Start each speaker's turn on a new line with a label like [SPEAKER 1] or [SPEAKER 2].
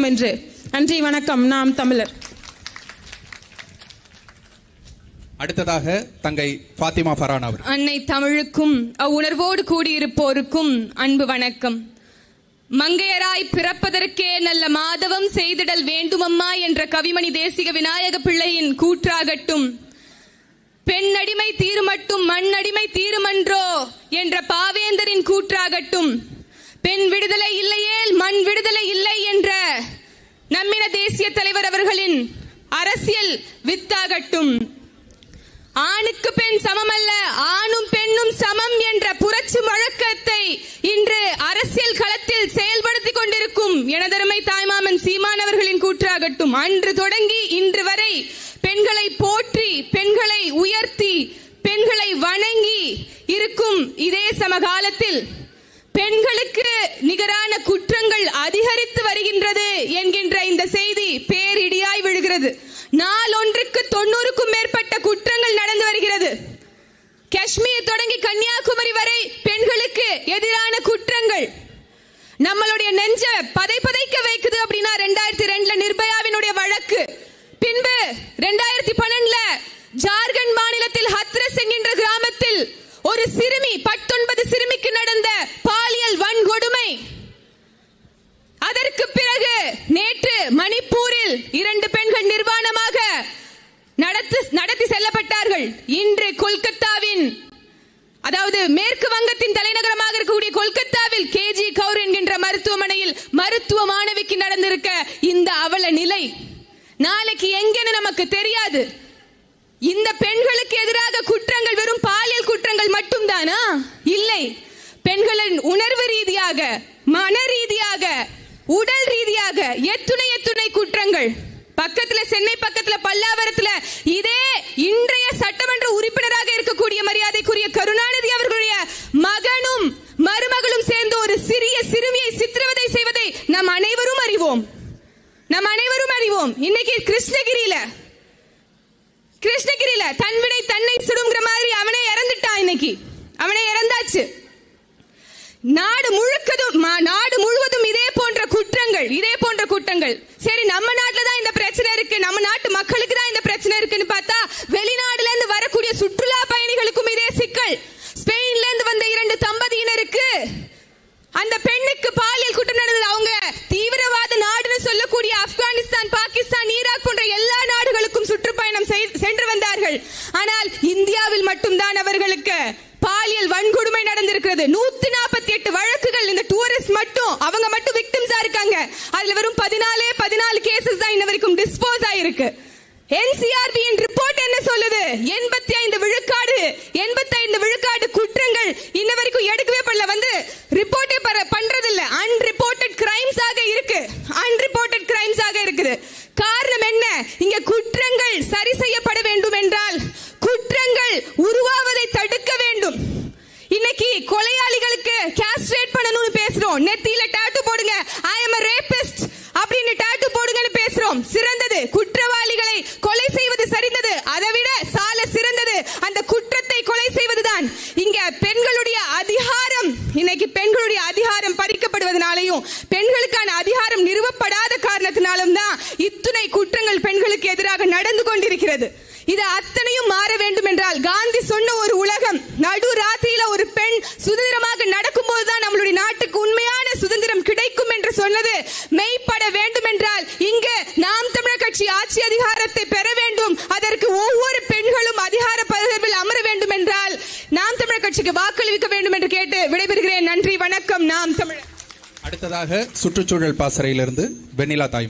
[SPEAKER 1] என்று. நன்றி, வணக்கம். நாம் தமிழர்.
[SPEAKER 2] அடுத்ததாக தங்கை ஃபாத்திமா ஃபரான் அவர்.
[SPEAKER 3] அன்னை தமிழுக்கும் அவ்வுணர்வோடு கூடியிருப்போருக்கும் அன்பு வணக்கம். மங்கையராய் பிறப்பதற்கே நல்ல மாதவம் செய்திடல் வேண்டுமம்மா என்ற கவிமணி தேசிக விநாயக பிள்ளையின் கூற்றாகட்டும், பெண்ணடிமை தீருமட்டும் மண்ணடிமை தீருமன்றோ என்ற பாவேந்தரின் கூற்றாகட்டும், பெண் விடுதலை இல்லையேல் மண் விடுதலை இல்லை என்ற நம்மின தேசிய தலைவர் அவர்களின் அரசியல் வித்தாகட்டும், ஆணுக்கு பெண் சமமல்ல ஆணும் பெண்ணும் சமம் என்ற புரட்சி முழக்கத்தை இன்று அரசியல் களத்தில் செயல்படுத்திக் கொண்டிருக்கும் எனதருமை தாய்மாமன் சீமான் அவர்களின் கூற்றாகட்டும், அன்று தொடங்கி இன்று வரை பெண்களை போற்றி பெண்களை உயர்த்தி பெண்களை வணங்கி இருக்கும் இதே சமகாலத்தில் பெண்களுக்கு நிகரான குற்றங்கள் அதிகரித்து வருகின்றது என்கின்ற இந்த செய்தி பேரிடியாய் விழுகிறது. நாள் ஒன்றுக்கு 90க்கும் மேற்பட்ட குற்றங்கள் நடந்து வருகிறது. காஷ்மீர் தொடங்கி கன்னியாகுமரி வரை பெண்களுக்கு எதிரான குற்றங்கள் நம்மளுடைய நெஞ்ச பதைக்க வைக்குது. அப்படின்னா 2002 நிர்பயாவினுடைய வழக்கு, பின்பு 2012 ஜார்க்கண்ட் மாநிலத்தில் ஹத்ரஸ் என்கின்ற கிராமத்தில் ஒரு சிறுமி 19 சிறுமிக்கு நடந்த பாலியல் வன்கொடுமை, அதற்கு பிறகு நேற்று மணிப்பூரில் 2 பெண்கள் நிர்வாணமாக நடத்தி செல்லப்பட்டார்கள். இன்று கொல்கத்தாவின், அதாவது மேற்கு வங்கத்தின் தலைநகரமாக இருக்கக்கூடிய கொல்கத்தாவில் கேஜி கவுர் என்கின்ற மருத்துவமனையில் மருத்துவ மாணவிக்கு நடந்திருக்க இந்த அவல நிலை நாளைக்கு எங்கன்னு நமக்கு தெரியாது. இந்த பெண்களுக்கு எதிராக குற்றங்கள் வெறும் பாலியல் குற்றங்கள் மட்டும்தானா? இல்லை, பெண்களின் உணர்வு ரீதியாக, மன ரீதியாக, உடல் ரீதியாக எத்துணை குற்றங்கள். பக்கத்துல சென்னை பக்கத்துல பல்லாவரத்துல இதே இன்றைய சட்டமன்ற உறுப்பினராக இருக்கக்கூடிய மரியாதைக்குரிய கருணாநிதி அவர்களுடைய மகனும் மருமகளும் சேர்ந்து ஒரு சிறிய சிறுமியை சித்திரவதை செய்வதை நாம் அனைவரும் அறிவோம். இன்னைக்கு கிருஷ்ணகிரியில தன்வினை தன்னை சுடுங்கிற மாதிரி அவனே இறந்துட்டான். இன்னைக்கு அவனே இறந்தாச்சு. நாடு முழுவதும் இதே போன்ற குற்றங்கள். சரி, நம்ம நாட்டுல தான் இந்த பிரச்சனை இருக்கு, நம்ம நாட்டு மக்களுக்கு தான் இந்த பிரச்சனை இருக்குன்னு பார்த்தா வெளிநாடுல இருந்து வரக்கூடிய சுற்றுலா பயணிகளுக்கும் இதே சிக்கல். ஸ்பெயின்ல இருந்து வந்த 2 தம்பதியினருக்கு அந்த பெண்ணுக்கு பாலியல் குற்றம் நடந்தது. அவங்க தீவிரவாத நாடுன்னு சொல்லக்கூடிய ஆப்கானிஸ்தான், பாகிஸ்தான், ஈராக் போன்ற எல்லா நாடுகளுக்கும் சுற்றுப்பயணம் சென்று வந்தார்கள். ஆனால் இந்தியாவில் மட்டும்தான் அவர்களுக்கு பாலியல் வன்கொடுமை நடந்திருக்கிறது. 148 வழக்குகள். இந்த டூரிஸ்ட் மட்டும், அவங்க மட்டும் விக்டிம்ஸா இருக்காங்க. அதுல வெறும் 14 கேசஸ் தான் இன்ன வரைக்கும் டிஸ்போஸ் ஆயிருக்கு. NCRB ரிப்போர்ட் என்ன சொல்லுது? 85 விழுக்காடு குற்றங்கள் இன்ன வரைக்கும் எடுக்கவே படல, வந்து ரிப்போர்ட்டே பண்றது இல்ல. அன்ரிப்போர்ட்டட் கிரைம்ஸ் ஆக இருக்குது. காரணம் என்ன? இங்க குற்றங்கள் சரி செய்யப்பட வேண்டும் என்றால் குற்றங்கள் உருவாவதை தடுக்க வேண்டும். இன்னைக்கு கொலையாளிகளுக்கு கேஸ்ட்ரேட் பண்ணணும்னு பேசுறோம். நெத்தியில டாட்டூ போடுங்க, ஐ அம் a rapist அப்படின்னு டாட்டூ போடுங்கன்னு பேசுறோம். சிறந்தது குற்றவாளிகளை கொலை செய்வது சரிந்தது, அதை விட சால சிறந்தது அந்த குற்றத்தை கொலை செய்வதுதான். இங்க பெண்களுடைய அதிகாரம், இன்னைக்கு பெண்களுடைய அதிகாரம் பறிக்கப்படுவதனாலையும் பெண்களுக்கான அதிகாரம் நிறுவப்படாத காரணத்தினாலும் தான் இத்துணை குற்றங்கள் பெண்களுக்கு எதிராக நடந்து கொண்டிருக்கிறது. இது அத்தனையும் மாற வேண்டும் என்றால் காந்தி சொன்ன ஒரு உலகம், நடு ராத்திரியில ஒரு பெண் சுதந்திரமாக நடக்கும் போதுதான் நம்மளுடைய நாட்டுக்கு உண்மையான சுதந்திரம் கிடைக்கும் என்று சொன்னது மெய்ப்பட வேண்டும் என்றால் இங்கு நாம் தமிழர் கட்சி ஆட்சி அதிகாரத்தை பெற வேண்டும். அதற்கு ஒவ்வொரு பெண்களும் அதிகார பதவியில் அமர வேண்டும் என்றால் நாம் தமிழர் கட்சிக்கு வாக்களிக்க வேண்டும் என்று கேட்டு விடைபெறுகிறேன். நன்றி, வணக்கம். நாம் தமிழர்.
[SPEAKER 2] அடுத்ததாக சுற்றுச்சூழல் பாசறையிலிருந்து வெண்ணிலா தாய்.